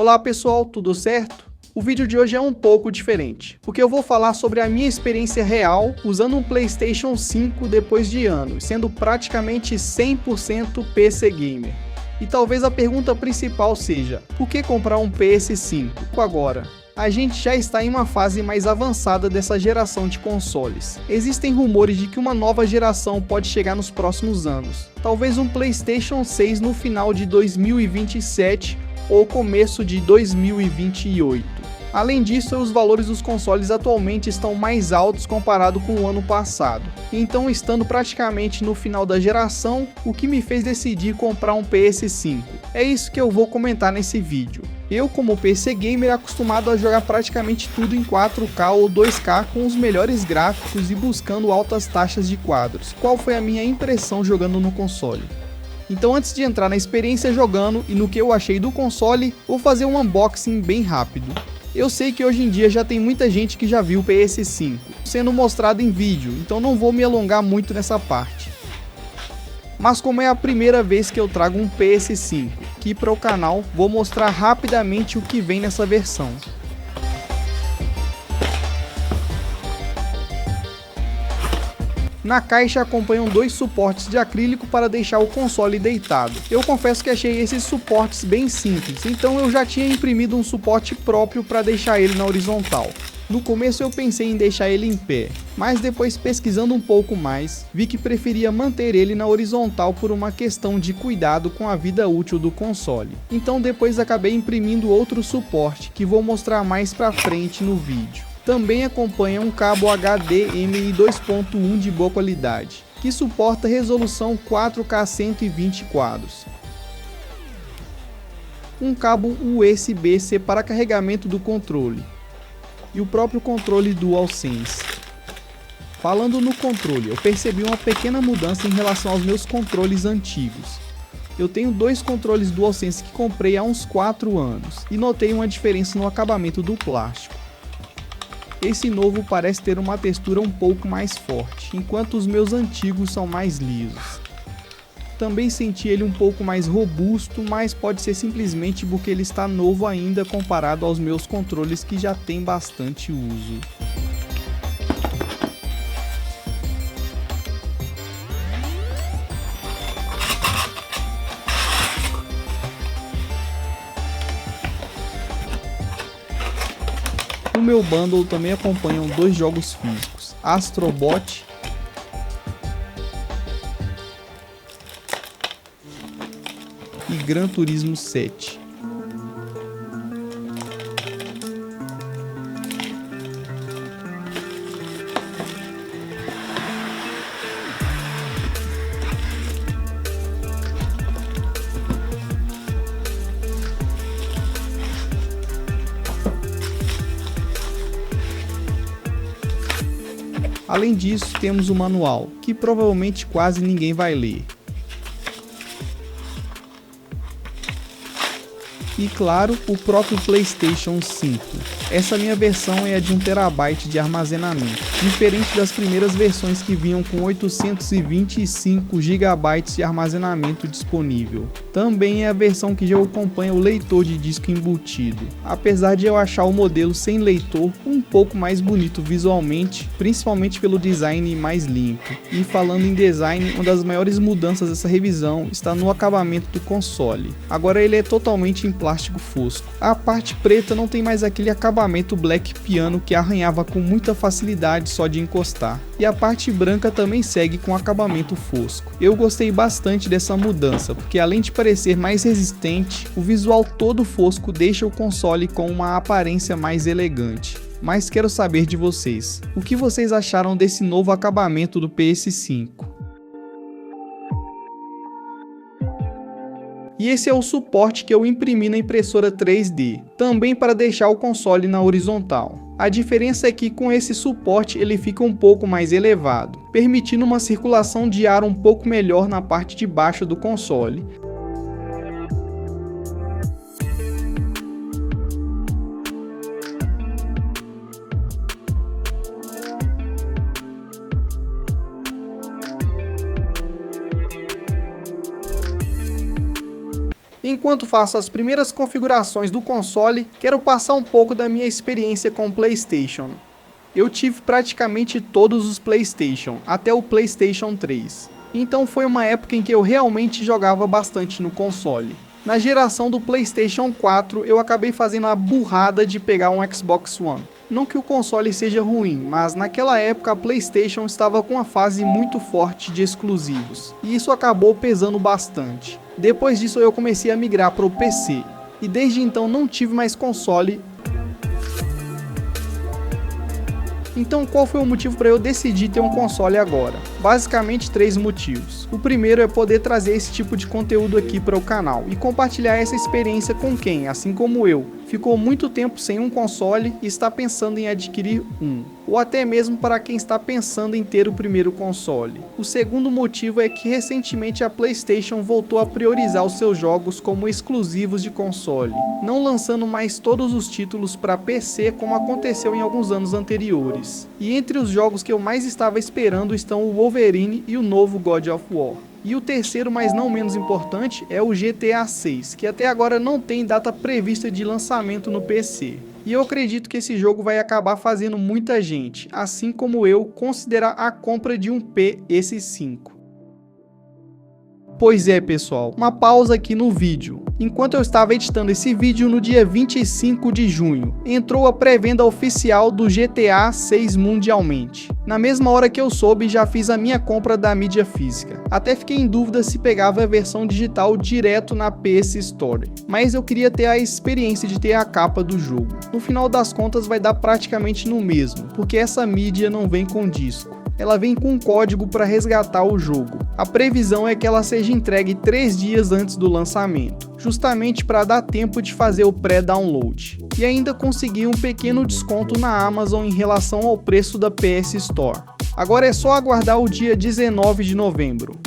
Olá pessoal, tudo certo? O vídeo de hoje é um pouco diferente, porque eu vou falar sobre a minha experiência real usando um PlayStation 5 depois de anos, sendo praticamente 100% PC Gamer. E talvez a pergunta principal seja, por que comprar um PS5 agora? A gente já está em uma fase mais avançada dessa geração de consoles. Existem rumores de que uma nova geração pode chegar nos próximos anos. Talvez um PlayStation 6 no final de 2027 ou começo de 2028. Além disso, os valores dos consoles atualmente estão mais altos comparado com o ano passado. Então, estando praticamente no final da geração, o que me fez decidir comprar um PS5? É isso que eu vou comentar nesse vídeo. Eu, como PC Gamer, acostumado a jogar praticamente tudo em 4K ou 2K com os melhores gráficos e buscando altas taxas de quadros. Qual foi a minha impressão jogando no console? Então, antes de entrar na experiência jogando e no que eu achei do console, vou fazer um unboxing bem rápido. Eu sei que hoje em dia já tem muita gente que já viu o PS5 sendo mostrado em vídeo, então não vou me alongar muito nessa parte. Mas como é a primeira vez que eu trago um PS5 aqui para o canal, vou mostrar rapidamente o que vem nessa versão. Na caixa acompanham dois suportes de acrílico para deixar o console deitado. Eu confesso que achei esses suportes bem simples, então eu já tinha imprimido um suporte próprio para deixar ele na horizontal. No começo eu pensei em deixar ele em pé, mas depois pesquisando um pouco mais, vi que preferia manter ele na horizontal por uma questão de cuidado com a vida útil do console. Então depois acabei imprimindo outro suporte, que vou mostrar mais pra frente no vídeo. Também acompanha um cabo HDMI 2.1 de boa qualidade, que suporta resolução 4K 120 quadros. Um cabo USB-C para carregamento do controle. E o próprio controle DualSense. Falando no controle, eu percebi uma pequena mudança em relação aos meus controles antigos. Eu tenho dois controles DualSense que comprei há uns 4 anos, e notei uma diferença no acabamento do plástico. Esse novo parece ter uma textura um pouco mais forte, enquanto os meus antigos são mais lisos. Também senti ele um pouco mais robusto, mas pode ser simplesmente porque ele está novo ainda comparado aos meus controles que já têm bastante uso. No meu bundle também acompanham dois jogos físicos, Astro Bot e Gran Turismo 7. Além disso, temos o manual, que provavelmente quase ninguém vai ler. E claro, o próprio PlayStation 5. Essa minha versão é a de 1 TB de armazenamento, diferente das primeiras versões que vinham com 825 GB de armazenamento disponível. Também é a versão que já acompanha o leitor de disco embutido, apesar de eu achar o modelo sem leitor um pouco mais bonito visualmente, principalmente pelo design mais limpo. E falando em design, uma das maiores mudanças dessa revisão está no acabamento do console. Agora ele é totalmente em plástico fosco. A parte preta não tem mais aquele acabamento black piano que arranhava com muita facilidade só de encostar. E a parte branca também segue com acabamento fosco. Eu gostei bastante dessa mudança, porque além de parecer mais resistente, o visual todo fosco deixa o console com uma aparência mais elegante. Mas quero saber de vocês, o que vocês acharam desse novo acabamento do PS5? E esse é o suporte que eu imprimi na impressora 3D, também para deixar o console na horizontal. A diferença é que com esse suporte ele fica um pouco mais elevado, permitindo uma circulação de ar um pouco melhor na parte de baixo do console. Enquanto faço as primeiras configurações do console, quero passar um pouco da minha experiência com o PlayStation. Eu tive praticamente todos os PlayStation, até o PlayStation 3. Então foi uma época em que eu realmente jogava bastante no console. Na geração do PlayStation 4, eu acabei fazendo a burrada de pegar um Xbox One. Não que o console seja ruim, mas naquela época a PlayStation estava com uma fase muito forte de exclusivos, e isso acabou pesando bastante. Depois disso eu comecei a migrar para o PC, e desde então não tive mais console. Então qual foi o motivo para eu decidir ter um console agora? Basicamente 3 motivos. O primeiro é poder trazer esse tipo de conteúdo aqui para o canal e compartilhar essa experiência com quem, assim como eu, ficou muito tempo sem um console e está pensando em adquirir um, ou até mesmo para quem está pensando em ter o primeiro console. O segundo motivo é que recentemente a PlayStation voltou a priorizar os seus jogos como exclusivos de console, não lançando mais todos os títulos para PC como aconteceu em alguns anos anteriores. E entre os jogos que eu mais estava esperando estão o Wolverine e o novo God of War. E o terceiro, mas não menos importante, é o GTA 6, que até agora não tem data prevista de lançamento no PC. E eu acredito que esse jogo vai acabar fazendo muita gente, assim como eu, considerar a compra de um PS5. Pois é, pessoal, uma pausa aqui no vídeo. Enquanto eu estava editando esse vídeo no dia 25 de junho, entrou a pré-venda oficial do GTA 6 mundialmente. Na mesma hora que eu soube, já fiz a minha compra da mídia física. Até fiquei em dúvida se pegava a versão digital direto na PS Store, mas eu queria ter a experiência de ter a capa do jogo. No final das contas vai dar praticamente no mesmo, porque essa mídia não vem com disco. Ela vem com um código para resgatar o jogo. A previsão é que ela seja entregue 3 dias antes do lançamento, justamente para dar tempo de fazer o pré-download. E ainda conseguir um pequeno desconto na Amazon em relação ao preço da PS Store. Agora é só aguardar o dia 19 de novembro.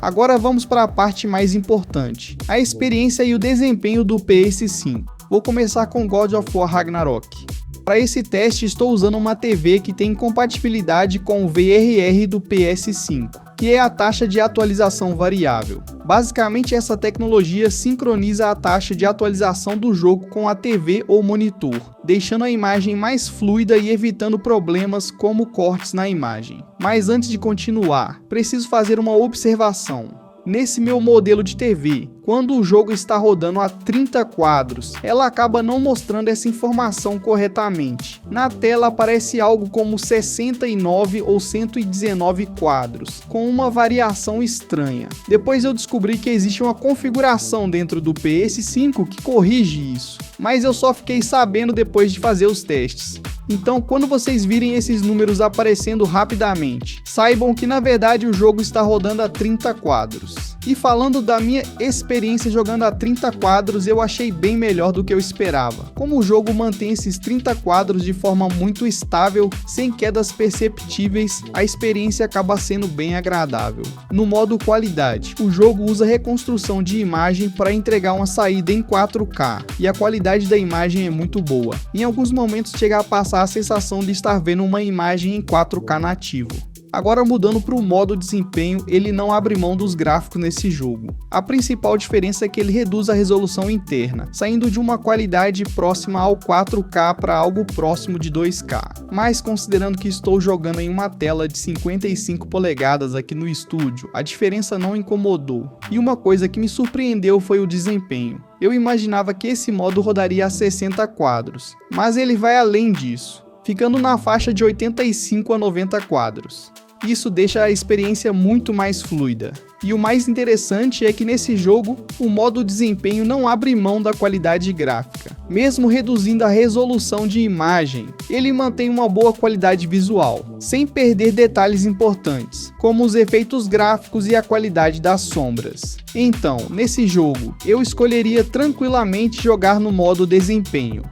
Agora vamos para a parte mais importante, a experiência e o desempenho do PS5. Vou começar com God of War Ragnarok. Para esse teste estou usando uma TV que tem compatibilidade com o VRR do PS5, que é a taxa de atualização variável. Basicamente essa tecnologia sincroniza a taxa de atualização do jogo com a TV ou monitor, deixando a imagem mais fluida e evitando problemas como cortes na imagem. Mas antes de continuar, preciso fazer uma observação. Nesse meu modelo de TV, quando o jogo está rodando a 30 quadros, ela acaba não mostrando essa informação corretamente. Na tela aparece algo como 69 ou 119 quadros, com uma variação estranha. Depois eu descobri que existe uma configuração dentro do PS5 que corrige isso, mas eu só fiquei sabendo depois de fazer os testes. Então, quando vocês virem esses números aparecendo rapidamente, saibam que na verdade o jogo está rodando a 30 quadros. E falando da minha experiência jogando a 30 quadros, eu achei bem melhor do que eu esperava. Como o jogo mantém esses 30 quadros de forma muito estável, sem quedas perceptíveis, a experiência acaba sendo bem agradável. No modo qualidade, o jogo usa reconstrução de imagem para entregar uma saída em 4K, e a qualidade da imagem é muito boa. Em alguns momentos chega a passar a sensação de estar vendo uma imagem em 4K nativo. Agora mudando para o modo desempenho, ele não abre mão dos gráficos nesse jogo. A principal diferença é que ele reduz a resolução interna, saindo de uma qualidade próxima ao 4K para algo próximo de 2K. Mas considerando que estou jogando em uma tela de 55 polegadas aqui no estúdio, a diferença não incomodou. E uma coisa que me surpreendeu foi o desempenho. Eu imaginava que esse modo rodaria a 60 quadros, mas ele vai além disso, ficando na faixa de 85 a 90 quadros. Isso deixa a experiência muito mais fluida. E o mais interessante é que nesse jogo, o modo desempenho não abre mão da qualidade gráfica. Mesmo reduzindo a resolução de imagem, ele mantém uma boa qualidade visual, sem perder detalhes importantes, como os efeitos gráficos e a qualidade das sombras. Então, nesse jogo, eu escolheria tranquilamente jogar no modo desempenho.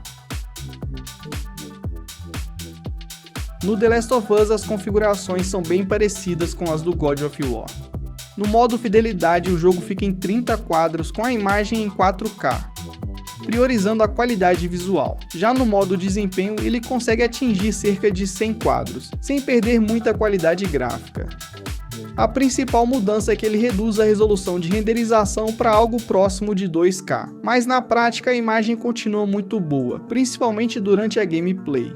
No The Last of Us, as configurações são bem parecidas com as do God of War. No modo fidelidade, o jogo fica em 30 quadros com a imagem em 4K, priorizando a qualidade visual. Já no modo desempenho, ele consegue atingir cerca de 100 quadros, sem perder muita qualidade gráfica. A principal mudança é que ele reduz a resolução de renderização para algo próximo de 2K, mas na prática a imagem continua muito boa, principalmente durante a gameplay.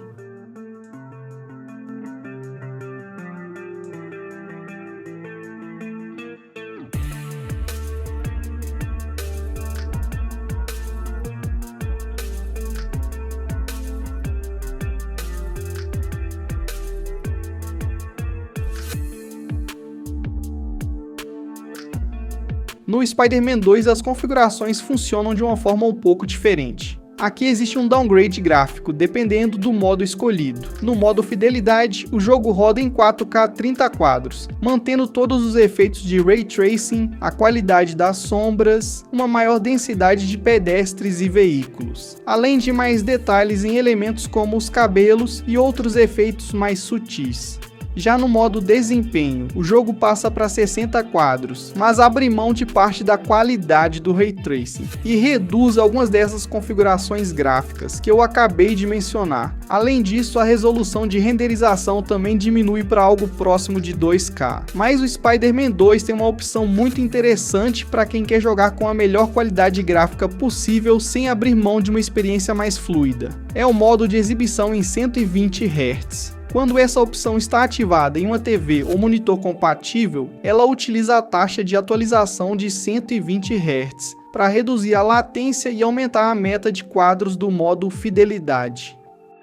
No Spider-Man 2, as configurações funcionam de uma forma um pouco diferente. Aqui existe um downgrade gráfico, dependendo do modo escolhido. No modo Fidelidade, o jogo roda em 4K 30 quadros, mantendo todos os efeitos de Ray Tracing, a qualidade das sombras, uma maior densidade de pedestres e veículos, além de mais detalhes em elementos como os cabelos e outros efeitos mais sutis. Já no modo Desempenho, o jogo passa para 60 quadros, mas abre mão de parte da qualidade do Ray Tracing e reduz algumas dessas configurações gráficas que eu acabei de mencionar. Além disso, a resolução de renderização também diminui para algo próximo de 2K. Mas o Spider-Man 2 tem uma opção muito interessante para quem quer jogar com a melhor qualidade gráfica possível sem abrir mão de uma experiência mais fluida. É o modo de exibição em 120 Hz. Quando essa opção está ativada em uma TV ou monitor compatível, ela utiliza a taxa de atualização de 120 Hz para reduzir a latência e aumentar a meta de quadros do modo Fidelidade.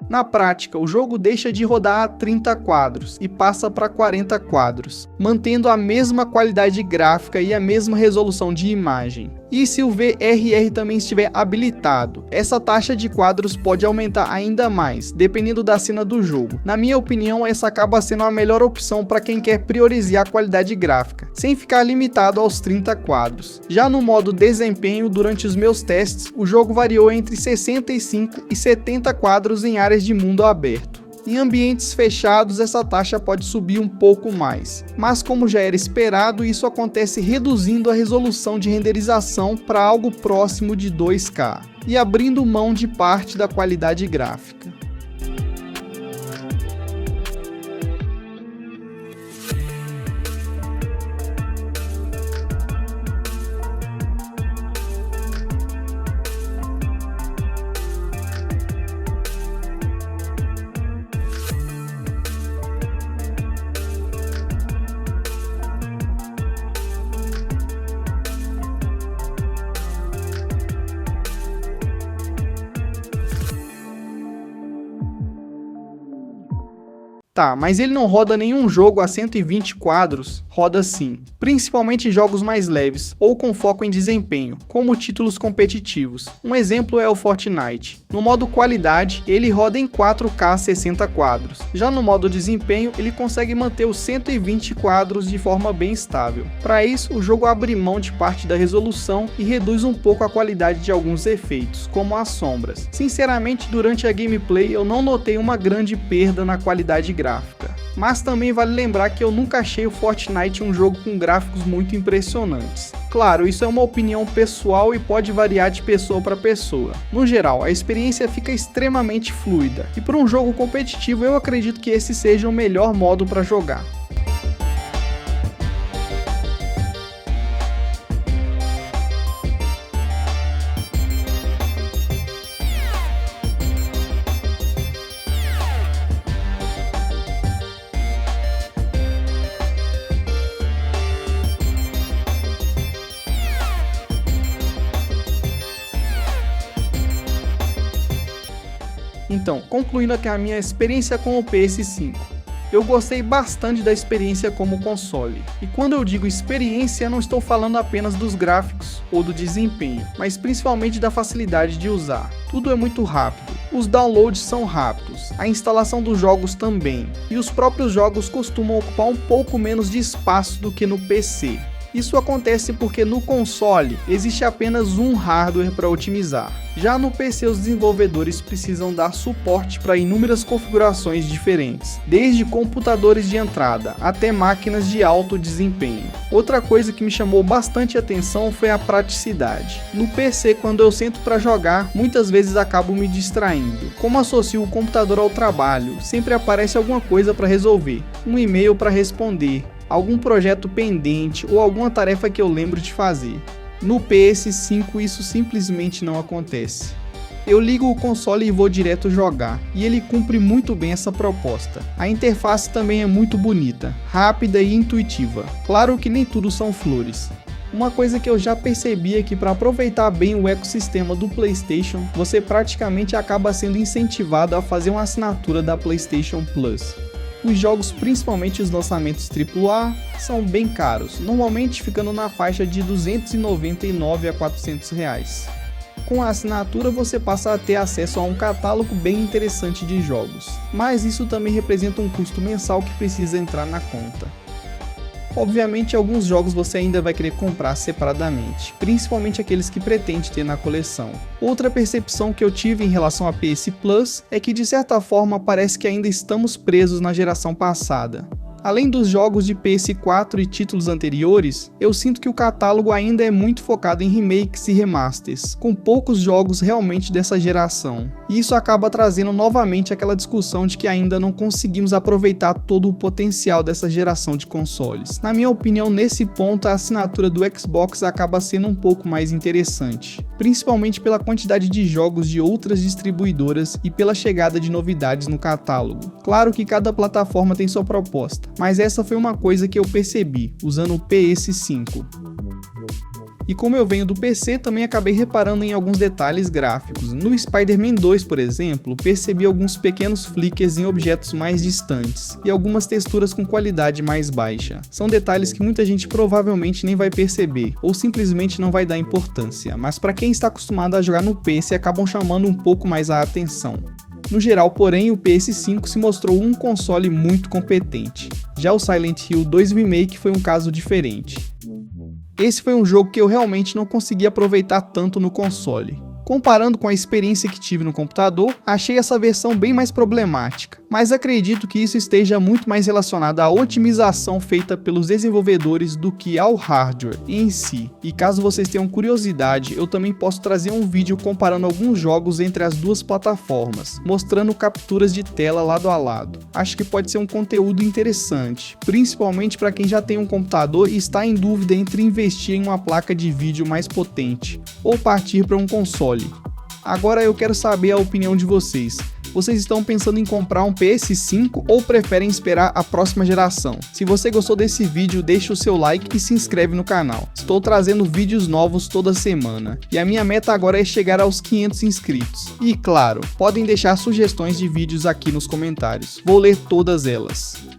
Na prática, o jogo deixa de rodar a 30 quadros e passa para 40 quadros, mantendo a mesma qualidade gráfica e a mesma resolução de imagem. E se o VRR também estiver habilitado, essa taxa de quadros pode aumentar ainda mais, dependendo da cena do jogo. Na minha opinião, essa acaba sendo a melhor opção para quem quer priorizar a qualidade gráfica, sem ficar limitado aos 30 quadros. Já no modo Desempenho, durante os meus testes, o jogo variou entre 65 e 70 quadros em áreas de mundo aberto. Em ambientes fechados, essa taxa pode subir um pouco mais, mas como já era esperado, isso acontece reduzindo a resolução de renderização para algo próximo de 2K e abrindo mão de parte da qualidade gráfica. Tá, mas ele não roda nenhum jogo a 120 quadros? Roda sim, principalmente jogos mais leves ou com foco em desempenho, como títulos competitivos. Um exemplo é o Fortnite. No modo Qualidade, ele roda em 4K 60 quadros. Já no modo Desempenho, ele consegue manter os 120 quadros de forma bem estável. Para isso, o jogo abre mão de parte da resolução e reduz um pouco a qualidade de alguns efeitos, como as sombras. Sinceramente, durante a gameplay eu não notei uma grande perda na qualidade gráfica. Mas também vale lembrar que eu nunca achei o Fortnite um jogo com gráficos muito impressionantes. Claro, isso é uma opinião pessoal e pode variar de pessoa para pessoa. No geral, a experiência fica extremamente fluida, e para um jogo competitivo eu acredito que esse seja o melhor modo para jogar. Então, concluindo aqui a minha experiência com o PS5. Eu gostei bastante da experiência como console. E quando eu digo experiência, não estou falando apenas dos gráficos ou do desempenho, mas principalmente da facilidade de usar. Tudo é muito rápido, os downloads são rápidos, a instalação dos jogos também, e os próprios jogos costumam ocupar um pouco menos de espaço do que no PC. Isso acontece porque no console existe apenas um hardware para otimizar. Já no PC os desenvolvedores precisam dar suporte para inúmeras configurações diferentes, desde computadores de entrada até máquinas de alto desempenho. Outra coisa que me chamou bastante atenção foi a praticidade. No PC, quando eu sento para jogar, muitas vezes acabo me distraindo. Como associo o computador ao trabalho, sempre aparece alguma coisa para resolver, um e-mail para responder, algum projeto pendente ou alguma tarefa que eu lembro de fazer. No PS5 isso simplesmente não acontece. Eu ligo o console e vou direto jogar, e ele cumpre muito bem essa proposta. A interface também é muito bonita, rápida e intuitiva. Claro que nem tudo são flores. Uma coisa que eu já percebi é que para aproveitar bem o ecossistema do PlayStation, você praticamente acaba sendo incentivado a fazer uma assinatura da PlayStation Plus. Os jogos, principalmente os lançamentos AAA, são bem caros, normalmente ficando na faixa de R$ 299 a R$ 400. Com a assinatura você passa a ter acesso a um catálogo bem interessante de jogos, mas isso também representa um custo mensal que precisa entrar na conta. Obviamente alguns jogos você ainda vai querer comprar separadamente, principalmente aqueles que pretende ter na coleção. Outra percepção que eu tive em relação a PS Plus é que de certa forma parece que ainda estamos presos na geração passada. Além dos jogos de PS4 e títulos anteriores, eu sinto que o catálogo ainda é muito focado em remakes e remasters, com poucos jogos realmente dessa geração. E isso acaba trazendo novamente aquela discussão de que ainda não conseguimos aproveitar todo o potencial dessa geração de consoles. Na minha opinião, nesse ponto a assinatura do Xbox acaba sendo um pouco mais interessante, principalmente pela quantidade de jogos de outras distribuidoras e pela chegada de novidades no catálogo. Claro que cada plataforma tem sua proposta, mas essa foi uma coisa que eu percebi usando o PS5. E como eu venho do PC, também acabei reparando em alguns detalhes gráficos. No Spider-Man 2, por exemplo, percebi alguns pequenos flickers em objetos mais distantes e algumas texturas com qualidade mais baixa. São detalhes que muita gente provavelmente nem vai perceber ou simplesmente não vai dar importância, mas para quem está acostumado a jogar no PC acabam chamando um pouco mais a atenção. No geral, porém, o PS5 se mostrou um console muito competente. Já o Silent Hill 2 Remake foi um caso diferente. Esse foi um jogo que eu realmente não consegui aproveitar tanto no console. Comparando com a experiência que tive no computador, achei essa versão bem mais problemática, mas acredito que isso esteja muito mais relacionado à otimização feita pelos desenvolvedores do que ao hardware em si. E caso vocês tenham curiosidade, eu também posso trazer um vídeo comparando alguns jogos entre as duas plataformas, mostrando capturas de tela lado a lado. Acho que pode ser um conteúdo interessante, principalmente para quem já tem um computador e está em dúvida entre investir em uma placa de vídeo mais potente ou partir para um console. Agora eu quero saber a opinião de vocês. Vocês estão pensando em comprar um PS5 ou preferem esperar a próxima geração? Se você gostou desse vídeo, deixa o seu like e se inscreve no canal. Estou trazendo vídeos novos toda semana. E a minha meta agora é chegar aos 500 inscritos. E claro, podem deixar sugestões de vídeos aqui nos comentários. Vou ler todas elas.